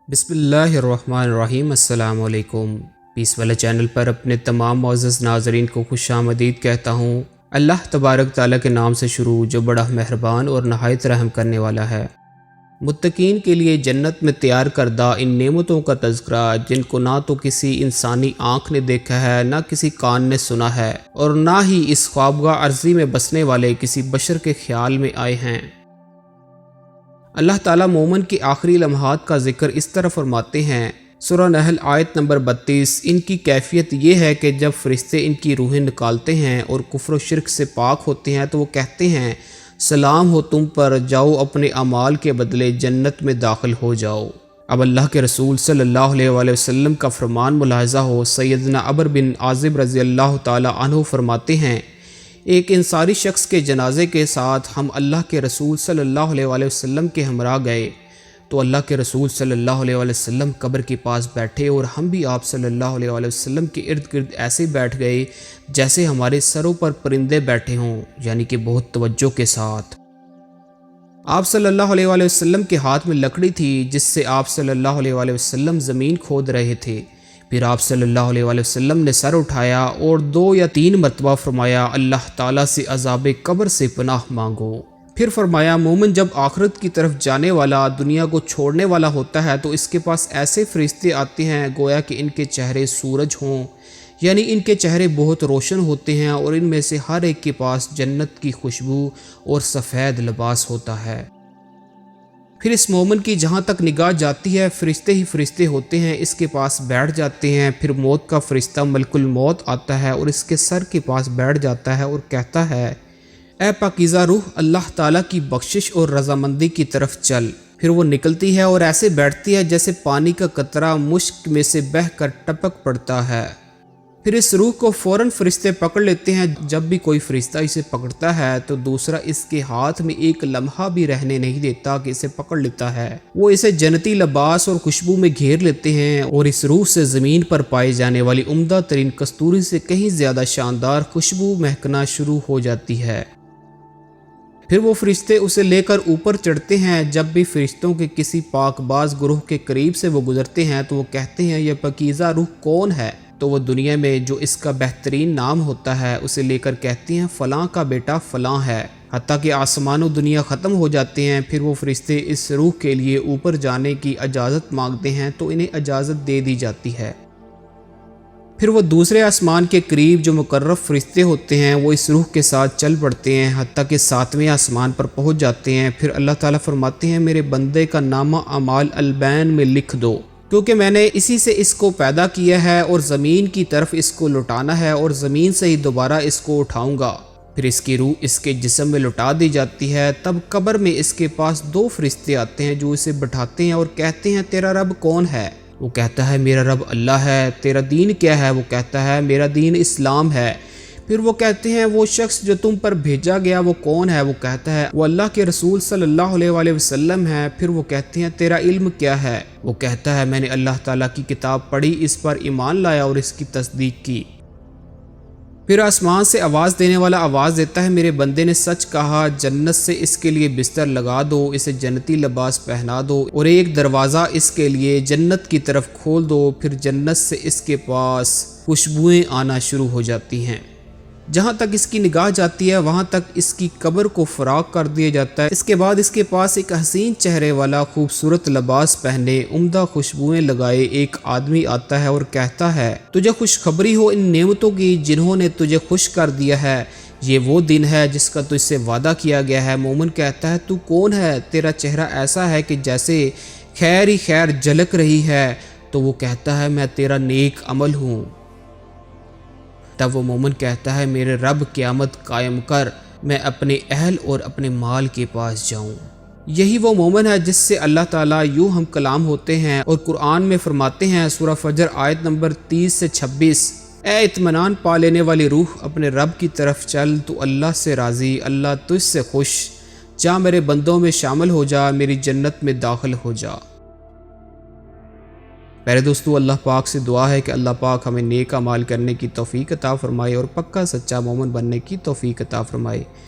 بسم اللہ الرحمن الرحیم۔ السلام علیکم۔ پیس والا چینل پر اپنے تمام معزز ناظرین کو خوش آمدید کہتا ہوں۔ اللہ تبارک تعالیٰ کے نام سے شروع جو بڑا مہربان اور نہایت رحم کرنے والا ہے۔ متقین کے لیے جنت میں تیار کردہ ان نعمتوں کا تذکرہ جن کو نہ تو کسی انسانی آنکھ نے دیکھا ہے، نہ کسی کان نے سنا ہے، اور نہ ہی اس خوابگاہ ارضی میں بسنے والے کسی بشر کے خیال میں آئے ہیں۔ اللہ تعالیٰ مومن کے آخری لمحات کا ذکر اس طرح فرماتے ہیں، سورہ نحل آیت نمبر 32۔ ان کی کیفیت یہ ہے کہ جب فرشتے ان کی روحیں نکالتے ہیں اور کفر و شرک سے پاک ہوتے ہیں تو وہ کہتے ہیں سلام ہو تم پر، جاؤ اپنے اعمال کے بدلے جنت میں داخل ہو جاؤ۔ اب اللہ کے رسول صلی اللہ علیہ وآلہ وسلم کا فرمان ملاحظہ ہو، سیدنا عمر بن عازب رضی اللہ تعالی عنہ فرماتے ہیں، ایک انصاری شخص کے جنازے کے ساتھ ہم اللہ کے رسول صلی اللہ علیہ وآلہ وسلم کے ہمراہ گئے تو اللہ کے رسول صلی اللہ علیہ وآلہ وسلم قبر کے پاس بیٹھے اور ہم بھی آپ صلی اللہ علیہ وآلہ وسلم کے ارد گرد ایسے بیٹھ گئے جیسے ہمارے سروں پر پرندے بیٹھے ہوں، یعنی کہ بہت توجہ کے ساتھ۔ آپ صلی اللہ علیہ وآلہ وسلم کے ہاتھ میں لکڑی تھی جس سے آپ صلی اللہ علیہ وآلہ وسلم زمین کھود رہے تھے۔ پھر آپ صلی اللہ علیہ وآلہ وسلم نے سر اٹھایا اور 2 یا 3 مرتبہ فرمایا اللہ تعالیٰ سے عذاب قبر سے پناہ مانگو۔ پھر فرمایا مومن جب آخرت کی طرف جانے والا، دنیا کو چھوڑنے والا ہوتا ہے تو اس کے پاس ایسے فرشتے آتے ہیں گویا کہ ان کے چہرے سورج ہوں، یعنی ان کے چہرے بہت روشن ہوتے ہیں اور ان میں سے ہر ایک کے پاس جنت کی خوشبو اور سفید لباس ہوتا ہے۔ پھر اس مومن کی جہاں تک نگاہ جاتی ہے فرشتے ہی فرشتے ہوتے ہیں، اس کے پاس بیٹھ جاتے ہیں۔ پھر موت کا فرشتہ ملک الموت آتا ہے اور اس کے سر کے پاس بیٹھ جاتا ہے اور کہتا ہے اے پاکیزہ روح، اللہ تعالیٰ کی بخشش اور رضامندی کی طرف چل۔ پھر وہ نکلتی ہے اور ایسے بیٹھتی ہے جیسے پانی کا قطرہ مشک میں سے بہہ کر ٹپک پڑتا ہے۔ پھر اس روح کو فوراً فرشتے پکڑ لیتے ہیں۔ جب بھی کوئی فرشتہ اسے پکڑتا ہے تو دوسرا اس کے ہاتھ میں ایک لمحہ بھی رہنے نہیں دیتا کہ اسے پکڑ لیتا ہے۔ وہ اسے جنتی لباس اور خوشبو میں گھیر لیتے ہیں اور اس روح سے زمین پر پائی جانے والی عمدہ ترین کستوری سے کہیں زیادہ شاندار خوشبو مہکنا شروع ہو جاتی ہے۔ پھر وہ فرشتے اسے لے کر اوپر چڑھتے ہیں۔ جب بھی فرشتوں کے کسی پاک باز گروہ کے قریب سے وہ گزرتے ہیں تو وہ کہتے ہیں یہ پاکیزہ روح کون ہے؟ تو وہ دنیا میں جو اس کا بہترین نام ہوتا ہے اسے لے کر کہتے ہیں فلاں کا بیٹا فلاں ہے، حتیٰ کہ آسمان و دنیا ختم ہو جاتے ہیں۔ پھر وہ فرشتے اس روح کے لیے اوپر جانے کی اجازت مانگتے ہیں تو انہیں اجازت دے دی جاتی ہے۔ پھر وہ دوسرے آسمان کے قریب جو مقرب فرشتے ہوتے ہیں وہ اس روح کے ساتھ چل پڑتے ہیں حتیٰ کہ 7ویں آسمان پر پہنچ جاتے ہیں۔ پھر اللہ تعالیٰ فرماتے ہیں میرے بندے کا نامہ اعمال البین میں لکھ دو، کیونکہ میں نے اسی سے اس کو پیدا کیا ہے اور زمین کی طرف اس کو لوٹانا ہے اور زمین سے ہی دوبارہ اس کو اٹھاؤں گا۔ پھر اس کی روح اس کے جسم میں لوٹا دی جاتی ہے۔ تب قبر میں اس کے پاس 2 فرشتے آتے ہیں جو اسے بٹھاتے ہیں اور کہتے ہیں تیرا رب کون ہے؟ وہ کہتا ہے میرا رب اللہ ہے۔ تیرا دین کیا ہے؟ وہ کہتا ہے میرا دین اسلام ہے۔ پھر وہ کہتے ہیں وہ شخص جو تم پر بھیجا گیا وہ کون ہے؟ وہ کہتا ہے وہ اللہ کے رسول صلی اللہ علیہ وآلہ وسلم ہے۔ پھر وہ کہتے ہیں تیرا علم کیا ہے؟ وہ کہتا ہے میں نے اللہ تعالیٰ کی کتاب پڑھی، اس پر ایمان لایا اور اس کی تصدیق کی۔ پھر آسمان سے آواز دینے والا آواز دیتا ہے میرے بندے نے سچ کہا، جنت سے اس کے لیے بستر لگا دو، اسے جنتی لباس پہنا دو اور ایک دروازہ اس کے لیے جنت کی طرف کھول دو۔ پھر جنت سے اس کے پاس خوشبوئیں آنا شروع ہو جاتی ہیں۔ جہاں تک اس کی نگاہ جاتی ہے وہاں تک اس کی قبر کو فراغ کر دیا جاتا ہے۔ اس کے بعد اس کے پاس ایک حسین چہرے والا خوبصورت لباس پہنے عمدہ خوشبوئیں لگائے ایک آدمی آتا ہے اور کہتا ہے تجھے خوشخبری ہو ان نعمتوں کی جنہوں نے تجھے خوش کر دیا ہے، یہ وہ دن ہے جس کا تجھ سے وعدہ کیا گیا ہے۔ مومن کہتا ہے تو کون ہے؟ تیرا چہرہ ایسا ہے کہ جیسے خیر ہی خیر جھلک رہی ہے۔ تو وہ کہتا ہے میں تیرا نیک عمل ہوں۔ تب وہ مومن کہتا ہے میرے رب قیامت قائم کر، میں اپنے اہل اور اپنے مال کے پاس جاؤں۔ یہی وہ مومن ہے جس سے اللہ تعالیٰ یوں ہم کلام ہوتے ہیں اور قرآن میں فرماتے ہیں سورہ فجر آیت نمبر 30 سے 26، اے اطمینان پا لینے والی روح اپنے رب کی طرف چل، تو اللہ سے راضی، اللہ تجھ سے خوش، جا میرے بندوں میں شامل ہو جا، میری جنت میں داخل ہو جا۔ میرے دوستو، اللہ پاک سے دعا ہے کہ اللہ پاک ہمیں نیک اعمال کرنے کی توفیق عطا فرمائے اور پکا سچا مومن بننے کی توفیق عطا فرمائے۔